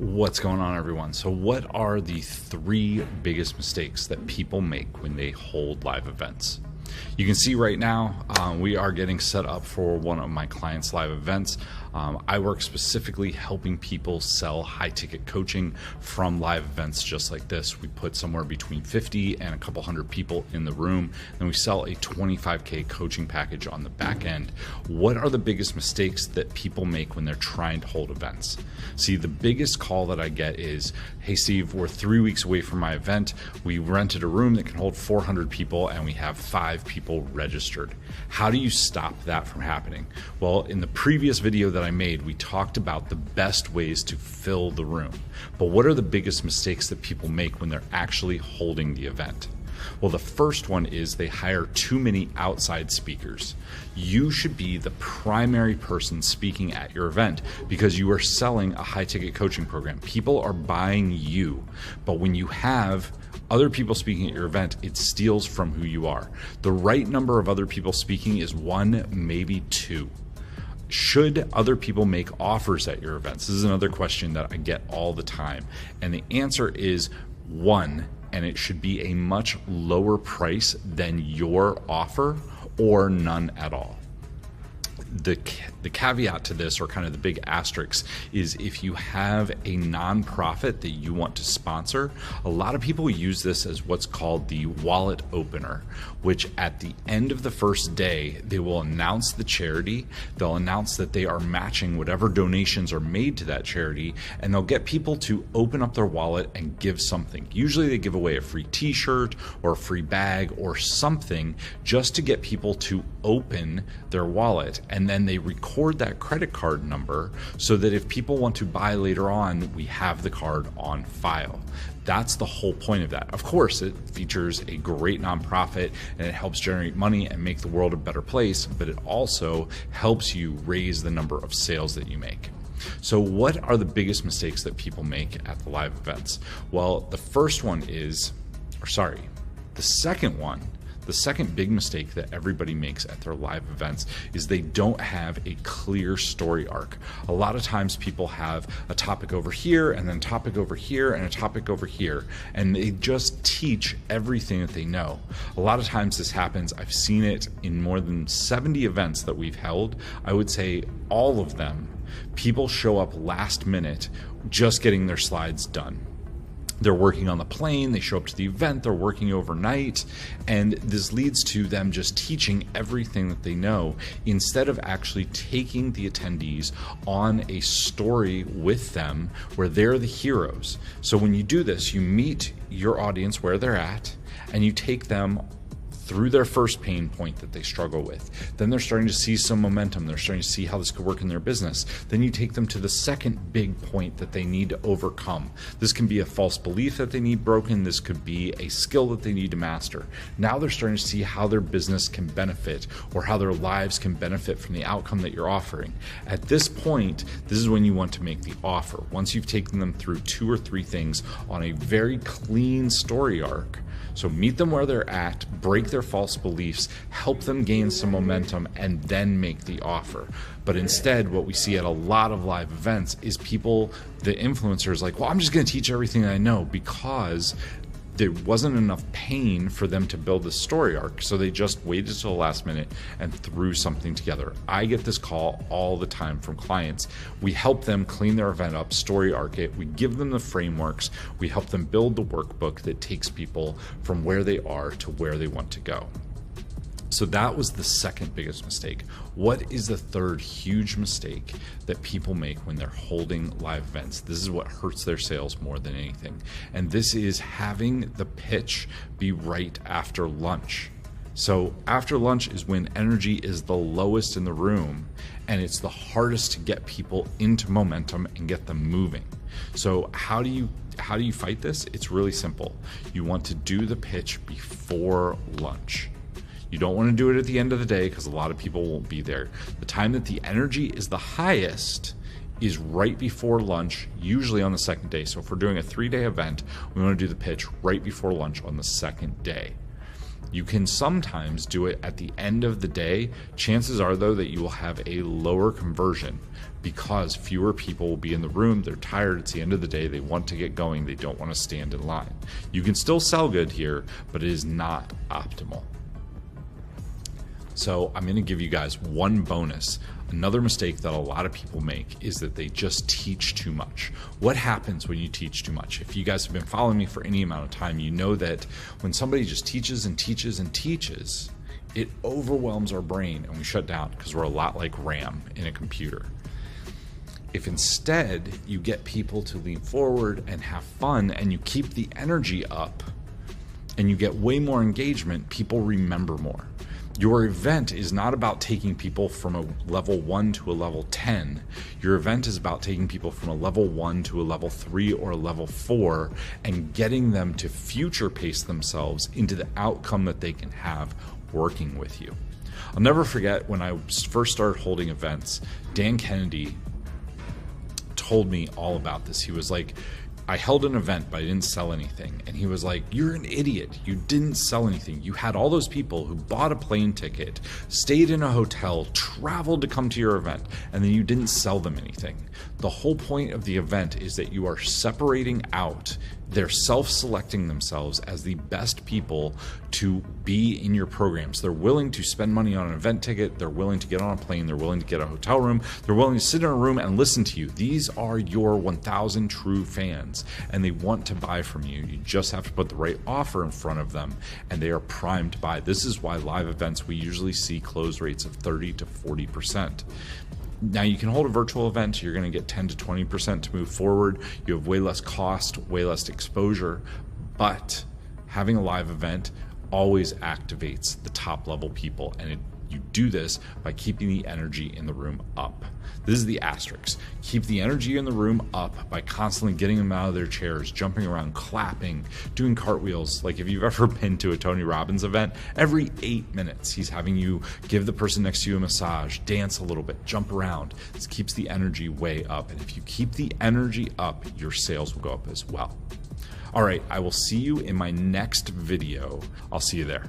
What's going on, everyone? So what are the three biggest mistakes that people make when they hold live events? You can see right now we are getting set up for one of my clients' live events. I work specifically helping people sell high-ticket coaching from live events just like this. We put somewhere between 50 and a couple hundred people in the room, and we sell a 25K coaching package on the back end. What are the biggest mistakes that people make when they're trying to hold events? See, the biggest call that I get is, hey Steve, we're 3 weeks away from my event. We rented a room that can hold 400 people and we have 5 people registered. How do you stop that from happening? Well, in the previous video that I made, we talked about the best ways to fill the room. But what are the biggest mistakes that people make when they're actually holding the event? Well, the first one is they hire too many outside speakers. You should be the primary person speaking at your event because you are selling a high-ticket coaching program. People are buying you. But when you have other people speaking at your event, it steals from who you are. The right number of other people speaking is 1, maybe 2. Should other people make offers at your events? This is another question that I get all the time. And the answer is 1, and it should be a much lower price than your offer or none at all. The caveat to this, or kind of the big asterisk, is if you have a nonprofit that you want to sponsor, a lot of people use this as what's called the wallet opener, which at the end of the first day, they will announce the charity, they'll announce that they are matching whatever donations are made to that charity, and they'll get people to open up their wallet and give something. Usually they give away a free t-shirt or a free bag or something just to get people to open their wallet, and then they record that credit card number so that if people want to buy later on, we have the card on file. That's the whole point of that. Of course, it features a great nonprofit and it helps generate money and make the world a better place, but it also helps you raise the number of sales that you make. So what are the biggest mistakes that people make at the live events? Well, the second big mistake that everybody makes at their live events is they don't have a clear story arc. A lot of times people have a topic over here and then a topic over here and a topic over here, and they just teach everything that they know. A lot of times this happens. I've seen it in more than 70 events that we've held. I would say all of them, people show up last minute just getting their slides done. They're working on the plane, they show up to the event, they're working overnight, and this leads to them just teaching everything that they know instead of actually taking the attendees on a story with them where they're the heroes. So when you do this, you meet your audience where they're at and you take them through their first pain point that they struggle with. Then they're starting to see some momentum. They're starting to see how this could work in their business. Then you take them to the second big point that they need to overcome. This can be a false belief that they need broken. This could be a skill that they need to master. Now they're starting to see how their business can benefit or how their lives can benefit from the outcome that you're offering. At this point, this is when you want to make the offer. Once you've taken them through 2 or 3 things on a very clean story arc. So meet them where they're at, break their false beliefs, help them gain some momentum, and then make the offer. But instead, what we see at a lot of live events is people, the influencers, like, well, I'm just going to teach everything I know because there wasn't enough pain for them to build the story arc, so they just waited till the last minute and threw something together. I get this call all the time from clients. We help them clean their event up, story arc it, we give them the frameworks, we help them build the workbook that takes people from where they are to where they want to go. So that was the second biggest mistake. What is the third huge mistake that people make when they're holding live events? This is what hurts their sales more than anything. And this is having the pitch be right after lunch. So after lunch is when energy is the lowest in the room, and it's the hardest to get people into momentum and get them moving. So how do you fight this? It's really simple. You want to do the pitch before lunch. You don't want to do it at the end of the day because a lot of people won't be there. The time that the energy is the highest is right before lunch, usually on the second day. So if we're doing a 3-day event, we want to do the pitch right before lunch on the second day. You can sometimes do it at the end of the day. Chances are, though, that you will have a lower conversion because fewer people will be in the room. They're tired. It's the end of the day. They want to get going. They don't want to stand in line. You can still sell good here, but it is not optimal. So I'm going to give you guys one bonus. Another mistake that a lot of people make is that they just teach too much. What happens when you teach too much? If you guys have been following me for any amount of time, you know that when somebody just teaches and teaches and teaches, it overwhelms our brain and we shut down because we're a lot like RAM in a computer. If instead you get people to lean forward and have fun and you keep the energy up and you get way more engagement, people remember more. Your event is not about taking people from a level 1 to a level 10. Your event is about taking people from a level 1 to a level 3 or a level 4 and getting them to future pace themselves into the outcome that they can have working with you. I'll never forget when I first started holding events, Dan Kennedy told me all about this. He was like, I held an event, but I didn't sell anything. And he was like, you're an idiot. You didn't sell anything. You had all those people who bought a plane ticket, stayed in a hotel, traveled to come to your event, and then you didn't sell them anything. The whole point of the event is that you are separating out. They're self-selecting themselves as the best people to be in your programs. They're willing to spend money on an event ticket. They're willing to get on a plane. They're willing to get a hotel room. They're willing to sit in a room and listen to you. These are your 1,000 true fans, and they want to buy from you. You just have to put the right offer in front of them, and they are primed to buy. This is why live events, we usually see close rates of 30 to 40%. Now you can hold a virtual event, you're going to get 10 to 20% to move forward. You have way less cost, way less exposure, but having a live event always activates the top level people, and you do this by keeping the energy in the room up. This is the asterisk. Keep the energy in the room up by constantly getting them out of their chairs, jumping around, clapping, doing cartwheels. Like if you've ever been to a Tony Robbins event, every 8 minutes he's having you give the person next to you a massage, dance a little bit, jump around. This keeps the energy way up. And if you keep the energy up, your sales will go up as well. All right, I will see you in my next video. I'll see you there.